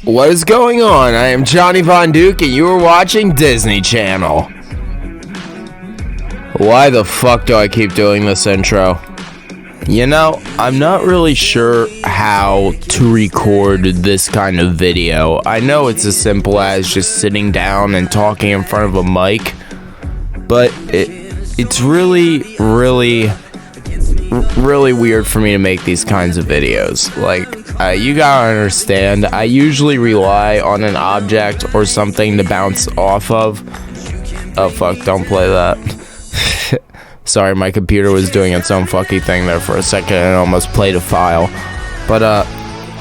What is going on? I am Johnny Von Duke and you are watching Disney Channel. Why the fuck do I keep doing this intro? You know, I'm not really sure how to record this kind of video. I know it's as simple as just sitting down and talking in front of a mic, but it's really weird for me to make these kinds of videos. Like, you gotta understand, I usually rely on an object or something to bounce off of. Oh fuck, don't play that. Sorry, my computer was doing its own fucky thing there for a second and almost played a file. But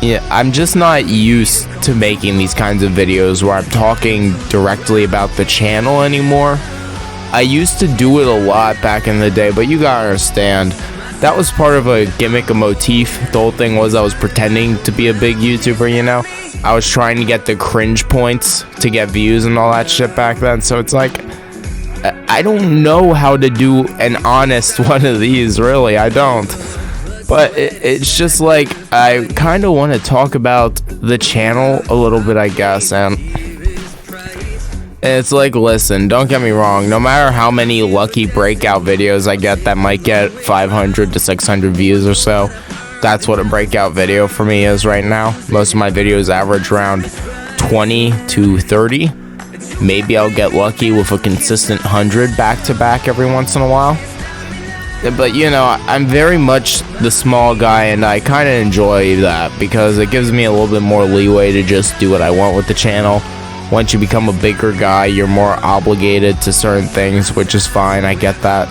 yeah, I'm just not used to making these kinds of videos where I'm talking directly about the channel anymore. I used to do it a lot back in the day, but you gotta understand, that was part of a gimmick, a motif. The whole thing was I was pretending to be a big YouTuber, you know? I was trying to get the cringe points to get views and all that shit back then, so it's like, I don't know how to do an honest one of these, really, I don't. But it's just like, I kind of want to talk about the channel a little bit, I guess, and it's like, listen, don't get me wrong, no matter how many lucky breakout videos I get that might get 500 to 600 views or so, that's what a breakout video for me is right now. Most of my videos average around 20 to 30. Maybe I'll get lucky with a consistent 100 back-to-back every once in a while. But, you know, I'm very much the small guy, and I kind of enjoy that because it gives me a little bit more leeway to just do what I want with the channel. Once you become a bigger guy, you're more obligated to certain things, which is fine, I get that.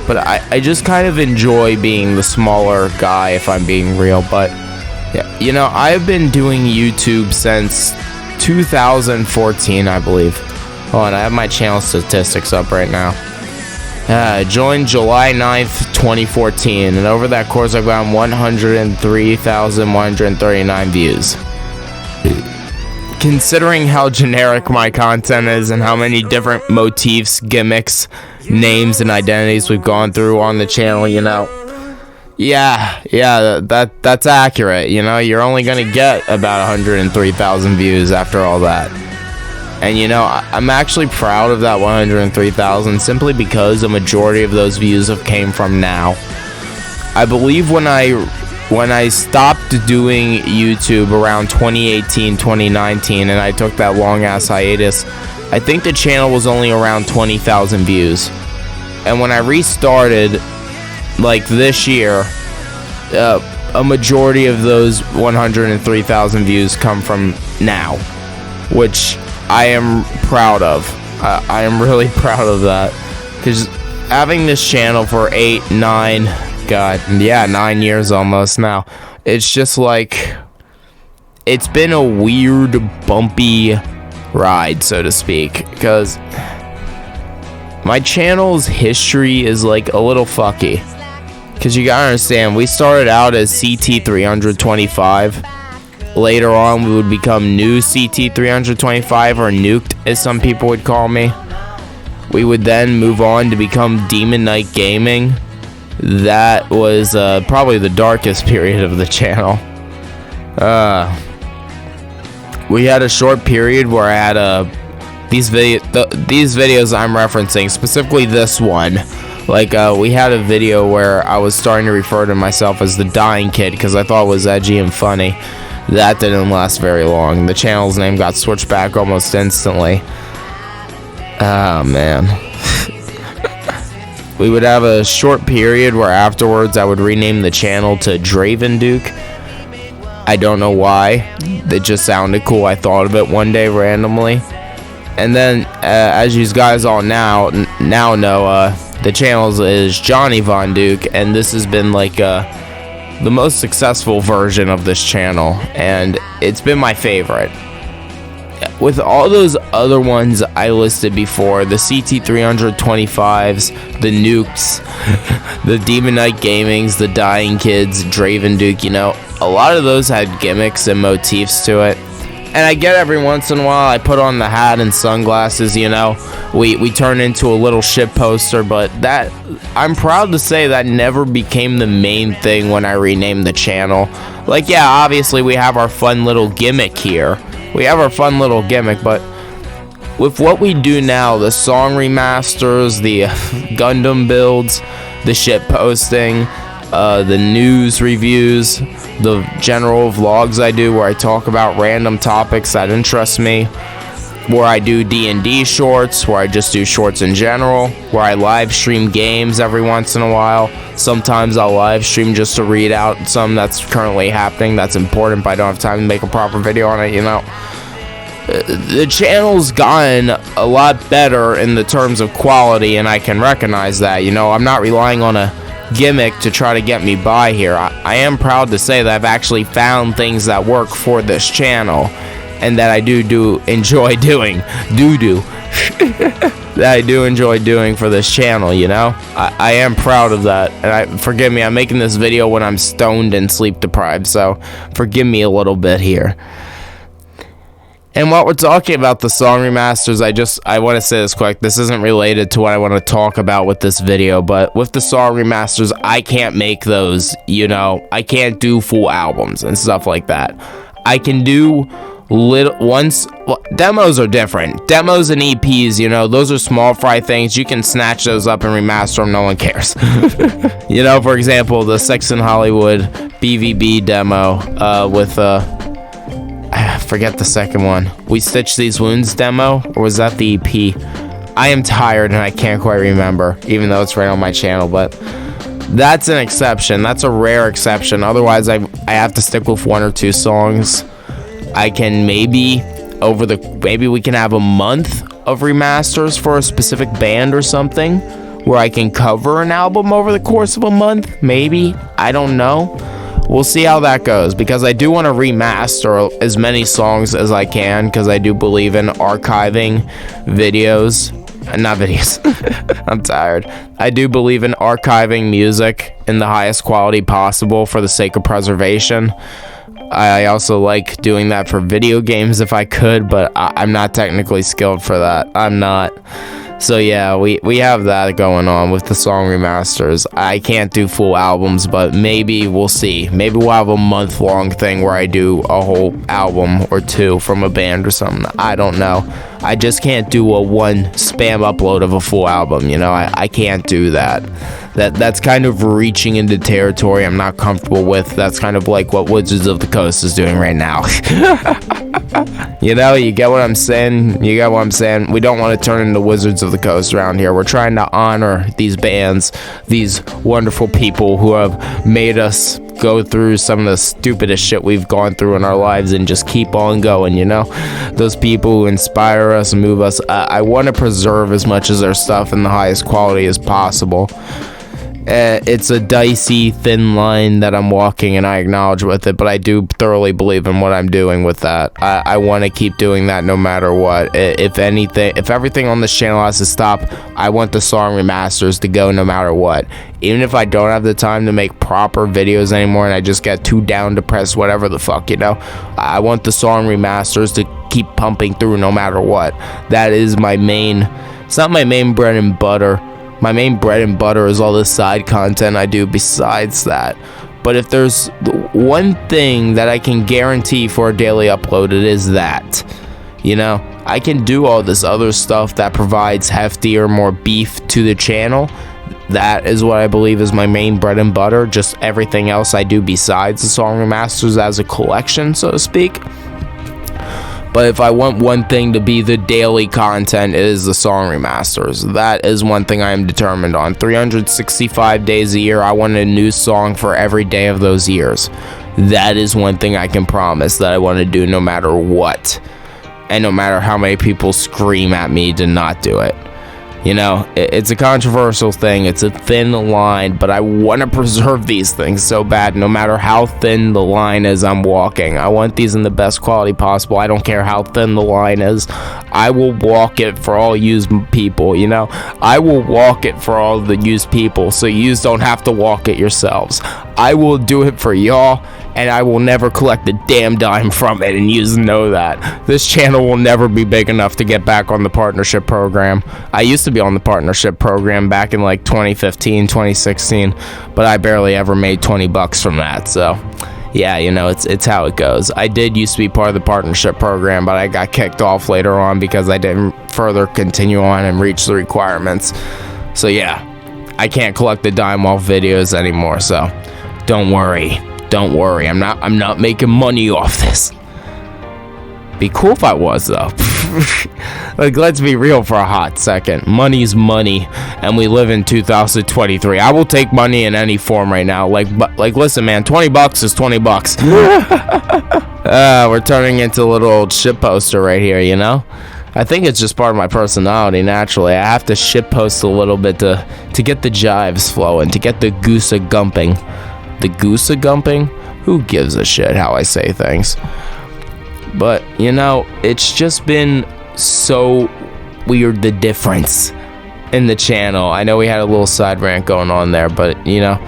But I just kind of enjoy being the smaller guy, if I'm being real. But, yeah, you know, I've been doing YouTube since 2014, I believe. Hold on, I have my channel statistics up right now. Joined July 9th, 2014, and over that course I've gotten 103,139 views. Considering how generic my content is and how many different motifs, gimmicks, names, and identities we've gone through on the channel, you know, yeah, that's accurate. You know, you're only gonna get about 103,000 views after all that. And you know, I'm actually proud of that 103,000 simply because a majority of those views have came from now. I believe when I stopped doing YouTube around 2018, 2019, and I took that long ass hiatus, I think the channel was only around 20,000 views. And when I restarted, like this year, a majority of those 103,000 views come from now, which I am proud of. I am really proud of that, because having this channel for 9 years almost now, it's just like, it's been a weird, bumpy ride, so to speak, because my channel's history is like a little fucky. Because you gotta understand, we started out as CT325. Later on, we would become New CT325, or Nuked, as some people would call me. We would then move on to become Demon Knight Gaming. That was probably the darkest period of the channel. We had a short period where I had these videos I'm referencing, specifically this one. Like, we had a video where I was starting to refer to myself as the Dying Kid because I thought it was edgy and funny. That didn't last very long. The channel's name got switched back almost instantly. Oh, man. We would have a short period where afterwards I would rename the channel to Draven Duke. I don't know why. It just sounded cool. I thought of it one day randomly. And then, as you guys all now know, the channel is Johnny Von Duke, and this has been like the most successful version of this channel, and it's been my favorite. With all those other ones I listed before, the CT325s, the Nukes, the Demon Knight Gamings, the Dying Kids, Draven Duke, you know, a lot of those had gimmicks and motifs to it. And I get every once in a while I put on the hat and sunglasses, you know, we turn into a little shit poster, but that, I'm proud to say that never became the main thing when I renamed the channel. Like, yeah, obviously we have our fun little gimmick here, we have our fun little gimmick, but with what we do now, the song remasters, the Gundam builds, the shit posting, the news reviews, the general vlogs I do where I talk about random topics that interest me, where I do D&D shorts, where I just do shorts in general, where I live stream games every once in a while. Sometimes I'll live stream just to read out some that's currently happening that's important, but I don't have time to make a proper video on it, you know. The channel's gotten a lot better in the terms of quality, and I can recognize that. You know, I'm not relying on a gimmick to try to get me by here. I am proud to say that I've actually found things that work for this channel, and that I do enjoy doing. That I do enjoy doing for this channel, you know? I am proud of that. And forgive me, I'm making this video when I'm stoned and sleep deprived, so forgive me a little bit here. And while we're talking about the song remasters, I want to say this quick. This isn't related to what I want to talk about with this video, but with the song remasters, I can't make those, you know. I can't do full albums and stuff like that. I can do demos are different. Demos and EPs, you know, those are small fry things. You can snatch those up and remaster them, no one cares. You know, for example, the Sex in Hollywood BVB demo with I forget the second one. We Stitch These Wounds demo, or was that the EP? I am tired and I can't quite remember, even though it's right on my channel, but that's an exception. That's a rare exception. Otherwise, I have to stick with 1 or 2 songs. I can maybe we can have a month of remasters for a specific band or something, where I can cover an album over the course of a month, maybe. I don't know. We'll see how that goes, because I do want to remaster as many songs as I can, because I do believe in archiving videos. Not videos. I'm tired. I do believe in archiving music in the highest quality possible for the sake of preservation. I also like doing that for video games if I could, but I'm not technically skilled for that. I'm not. So yeah, we have that going on with the song remasters. I can't do full albums, but maybe we'll see. Maybe we'll have a month-long thing where I do a whole album or 2 from a band or something. I don't know. I just can't do a one spam upload of a full album, you know? I can't do that. That's kind of reaching into territory I'm not comfortable with. That's kind of like what Wizards of the Coast is doing right now. You know, you get what I'm saying? You get what I'm saying? We don't want to turn into Wizards of the Coast around here. We're trying to honor these bands, these wonderful people who have made us go through some of the stupidest shit we've gone through in our lives and just keep on going, you know? Those people who inspire us and move us. I want to preserve as much of their stuff in the highest quality as possible. It's a dicey, thin line that I'm walking, and I acknowledge with it, but I do thoroughly believe in what I'm doing with that. I want to keep doing that no matter what. If everything on this channel has to stop, I want the song remasters to go no matter what. Even if I don't have the time to make proper videos anymore and I just get too down, depressed, whatever the fuck, you know, I want the song remasters to keep pumping through no matter what. That is my main, it's not my main bread and butter. My main bread and butter is all the side content I do besides that. But if there's one thing that I can guarantee for a daily upload, it is that. You know, I can do all this other stuff that provides heftier, more beef to the channel. That is what I believe is my main bread and butter. Just everything else I do besides the song remasters as a collection, so to speak. But if I want one thing to be the daily content, it is the song remasters. That is one thing I am determined on. 365 days a year, I want a new song for every day of those years. That is one thing I can promise that I want to do no matter what. And no matter how many people scream at me to not do it. You know, it's a controversial thing. It's a thin line, but I want to preserve these things so bad, no matter how thin the line is I'm walking. I want these in the best quality possible. I don't care how thin the line is. I will walk it for all used people, you know? I will walk it for all the used people, so yous don't have to walk it yourselves. I will do it for y'all, and I will never collect a damn dime from it, and yous know that. This channel will never be big enough to get back on the partnership program. I used to be on the partnership program back in like 2015, 2016, but I barely ever made 20 bucks from that, so yeah, you know, it's how it goes. I did used to be part of the partnership program, but I got kicked off later on because I didn't further continue on and reach the requirements. So yeah, I can't collect the dime off videos anymore, so don't worry. I'm not making money off this. Be cool if I was, though. Like, let's be real for a hot second. Money's money, and we live in 2023. I will take money in any form right now. Like, listen, man, $20 is $20. We're turning into a little old shit poster right here, you know? I think it's just part of my personality, naturally. I have to shitpost a little bit to get the jives flowing, to get the goose-a gumping. The goose-a gumping? Who gives a shit how I say things? But, you know, it's just been so weird, the difference in the channel. I know we had a little side rant going on there, but, you know,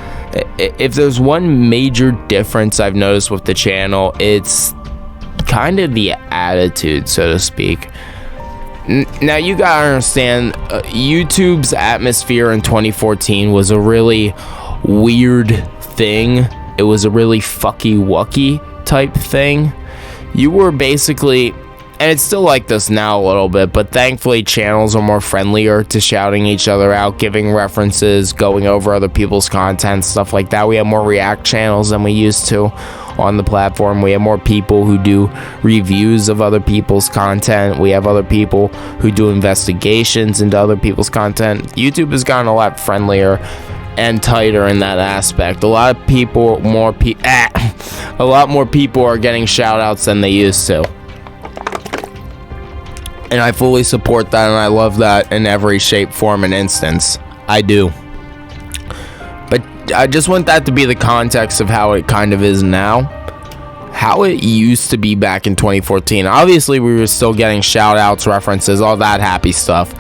if there's one major difference I've noticed with the channel, it's kind of the attitude, so to speak. Now, you gotta understand, YouTube's atmosphere in 2014 was a really weird thing. It was a really fucky-wucky type thing. You were basically, and it's still like this now a little bit, but thankfully channels are more friendlier to shouting each other out, giving references, going over other people's content, stuff like that. We have more react channels than we used to on the platform. We have more people who do reviews of other people's content. We have other people who do investigations into other people's content. YouTube has gotten a lot friendlier and tighter in that aspect. A lot more people are getting shout outs than they used to, and I fully support that, and I love that in every shape, form, and instance. I do. But I just want that to be the context of how it kind of is now, how it used to be back in 2014. Obviously we were still getting shout outs, references, all that happy stuff,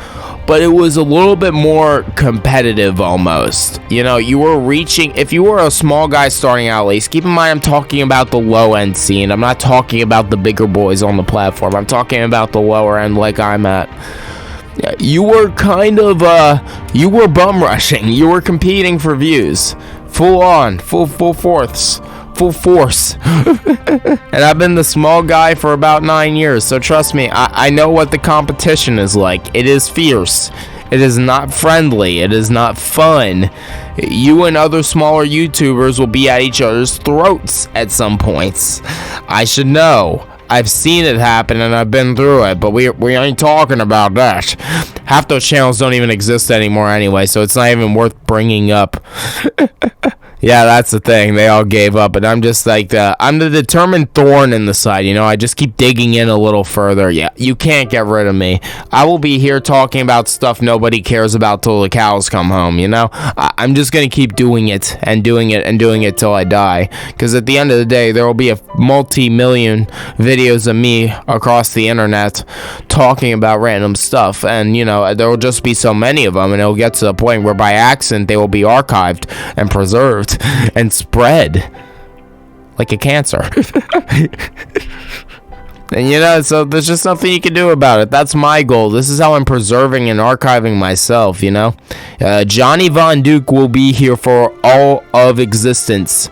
but it was a little bit more competitive almost. You know, you were reaching, if you were a small guy starting out, at least, keep in mind I'm talking about the low end scene. I'm not talking about the bigger boys on the platform. I'm talking about the lower end like I'm at. You were kind of, you were bum rushing. You were competing for views. Full on, full force. And I've been the small guy for about 9 years, so trust me, I know what the competition is like. It is fierce. It is not friendly. It is not fun. You and other smaller YouTubers will be at each other's throats at some points. I should know. I've seen it happen and I've been through it, but we ain't talking about that. Half those channels don't even exist anymore anyway, so it's not even worth bringing up. Yeah, that's the thing. They all gave up, and I'm just like, I'm the determined thorn in the side, you know? I just keep digging in a little further. Yeah, you can't get rid of me. I will be here talking about stuff nobody cares about till the cows come home, you know? I'm just gonna keep doing it, and doing it, and doing it till I die. Because at the end of the day, there will be a multi-million videos of me across the internet talking about random stuff, and, you know, there will just be so many of them, and it'll get to the point where by accident, they will be archived and preserved and spread like a cancer. And, you know, so there's just nothing you can do about it. That's my goal. This is how I'm preserving and archiving myself, you know? Johnny Von Duke will be here for all of existence.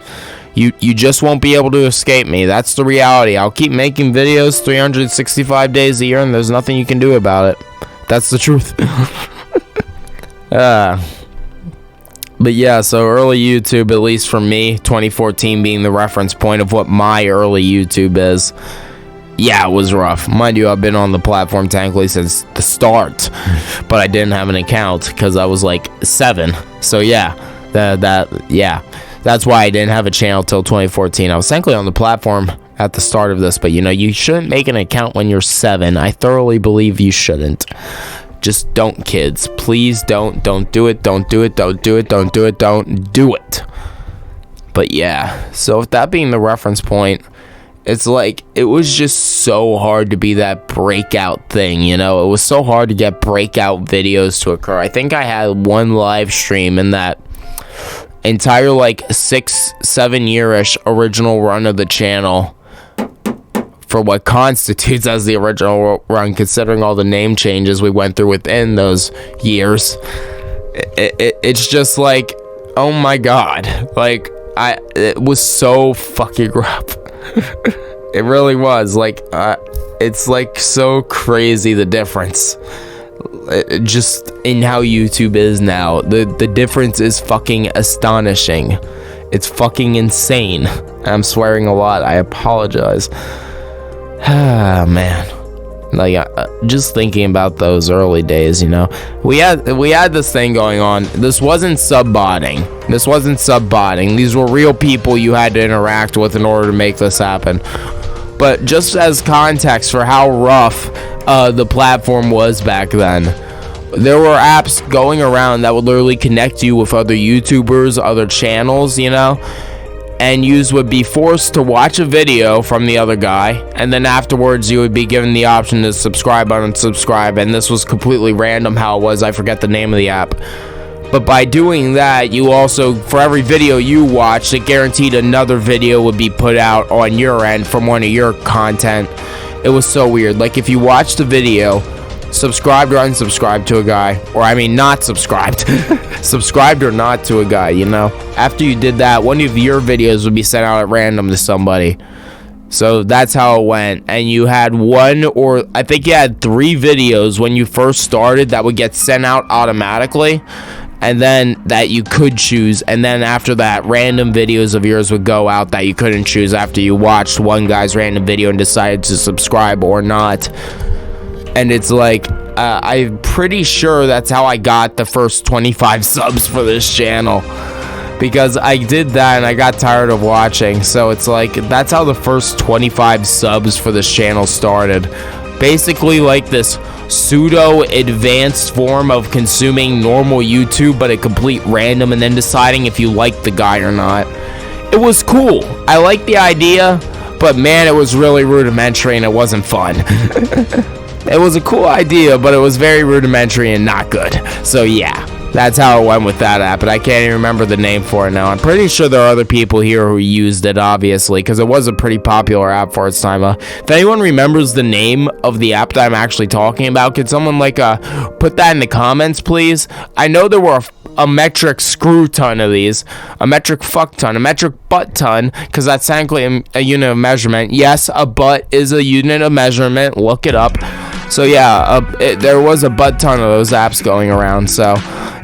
You just won't be able to escape me. That's the reality. I'll keep making videos 365 days a year, and there's nothing you can do about it. That's the truth. But yeah, so early YouTube, at least for me, 2014 being the reference point of what my early YouTube is. Yeah, it was rough. Mind you, I've been on the platform technically since the start, but I didn't have an account because I was like 7. So yeah, that's why I didn't have a channel till 2014. I was thankfully on the platform at the start of this, but you know, you shouldn't make an account when you're 7. I thoroughly believe you shouldn't. Just don't, kids. Please don't do it. Don't do it. Don't do it. Don't do it. Don't do it. But yeah, so with that being the reference point, it's like, it was just so hard to be that breakout thing, you know? It was so hard to get breakout videos to occur. I think I had one live stream in that entire like 6-7 year-ish original run of the channel, for what constitutes as the original run, considering all the name changes we went through within those years. It's just like, oh my god, like, it was so fucking rough. It really was. Like, it's like so crazy the difference. Just in how YouTube is now. The difference is fucking astonishing. It's fucking insane. I'm swearing a lot. I apologize. Ah, man. Like, just thinking about those early days, you know, we had this thing going on. This wasn't sub-botting. These were real people you had to interact with in order to make this happen. But just as context for how rough the platform was back then, there were apps going around that would literally connect you with other YouTubers, other channels, you know, and you would be forced to watch a video from the other guy, and then afterwards you would be given the option to subscribe or unsubscribe, and this was completely random how it was. I forget the name of the app. But by doing that, you also, for every video you watched, it guaranteed another video would be put out on your end from one of your content. It was so weird. Like, if you watched a video, subscribed or unsubscribed to a guy, or I mean not subscribed, subscribed or not to a guy, you know, after you did that, one of your videos would be sent out at random to somebody. So that's how it went. And you had one, or I think you had 3 videos when you first started that would get sent out automatically, and then that you could choose, and then after that, random videos of yours would go out that you couldn't choose after you watched one guy's random video and decided to subscribe or not. And it's like, I'm pretty sure that's how I got the first 25 subs for this channel, because I did that and I got tired of watching. So it's like, that's how the first 25 subs for this channel started. Basically like this pseudo advanced form of consuming normal YouTube, but a complete random, and then deciding if you like the guy or not. It was cool. I liked the idea, but man, it was really rudimentary and it wasn't fun. It was a cool idea, but it was very rudimentary and not good. So yeah, that's how it went with that app, but I can't even remember the name for it now. I'm pretty sure there are other people here who used it, obviously, because it was a pretty popular app for its time. If anyone remembers the name of the app that I'm actually talking about, could someone like put that in the comments, please? I know there were a metric screw ton of these, a metric fuck ton, a metric butt ton, because that's technically a unit of measurement. Yes, a butt is a unit of measurement. Look it up. So yeah, there was a butt ton of those apps going around. So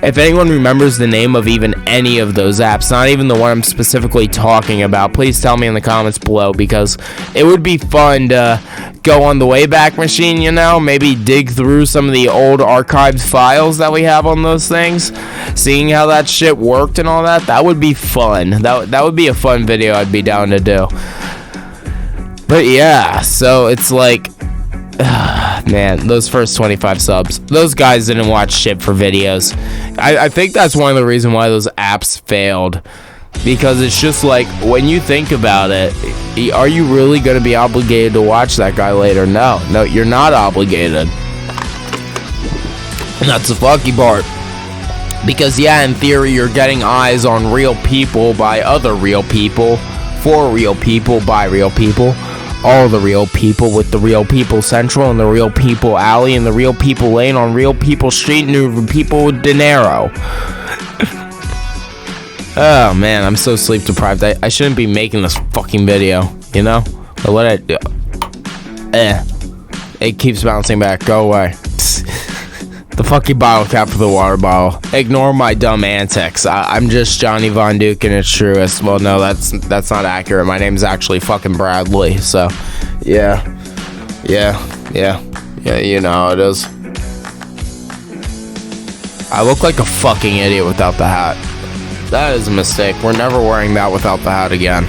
if anyone remembers the name of even any of those apps, not even the one I'm specifically talking about, please tell me in the comments below, because it would be fun to go on the Wayback Machine, you know, maybe dig through some of the old archived files that we have on those things, seeing how that shit worked and all that. That would be fun. That would be a fun video I'd be down to do. But yeah, so it's like, man, those first 25 subs, those guys didn't watch shit for videos. I think that's one of the reasons why those apps failed, because it's just like, when you think about it, are you really going to be obligated to watch that guy later? No, you're not obligated. And that's the fucky part. Because yeah, in theory, you're getting eyes on real people by other real people, for real people by real people. All the real people, with the Real People Central and the Real People Alley and the Real People Lane on Real People Street and people with dinero. Oh man, I'm so sleep deprived. I shouldn't be making this fucking video, you know? But what I do, it keeps bouncing back. Go away. The fucking bottle cap for the water bottle. Ignore my dumb antics. I'm just Johnny Von Duke and it's truest. Well, no, that's not accurate. My name's actually fucking Bradley. So, yeah, you know how it is. I look like a fucking idiot without the hat. That is a mistake. We're never wearing that without the hat again.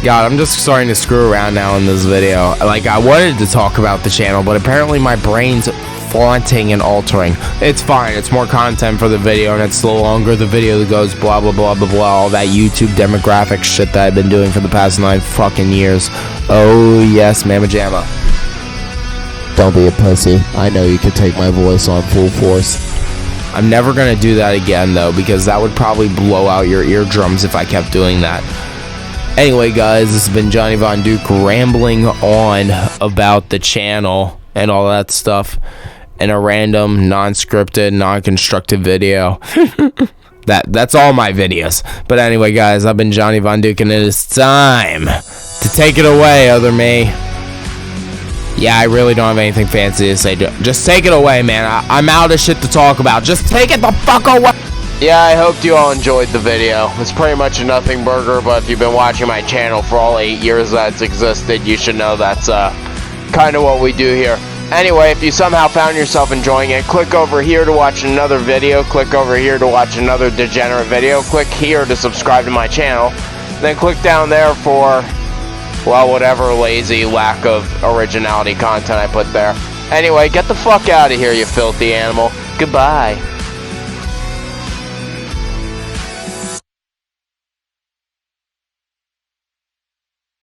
God, I'm just starting to screw around now in this video. Like, I wanted to talk about the channel, but apparently my brain's flaunting and altering. It's fine. It's more content for the video, and it's no longer the video that goes blah, blah, blah, blah, blah, all that YouTube demographic shit that I've been doing for the past 9 fucking years. Oh, yes, Mama Jamma. Don't be a pussy. I know you can take my voice on full force. I'm never going to do that again, though, because that would probably blow out your eardrums if I kept doing that. Anyway, guys, this has been Johnny Von Duke rambling on about the channel and all that stuff in a random, non-scripted, non-constructive video. That's all my videos. But anyway, guys, I've been Johnny Von Duke, and it is time to take it away, other me. Yeah, I really don't have anything fancy to say. Just take it away, man. I'm out of shit to talk about. Just take it the fuck away. Yeah, I hope you all enjoyed the video. It's pretty much a nothing burger, but if you've been watching my channel for all 8 years that it's existed, you should know that's kind of what we do here. Anyway, if you somehow found yourself enjoying it, click over here to watch another video, click over here to watch another degenerate video, click here to subscribe to my channel, then click down there for, well, whatever lazy lack of originality content I put there. Anyway, get the fuck out of here, you filthy animal. Goodbye.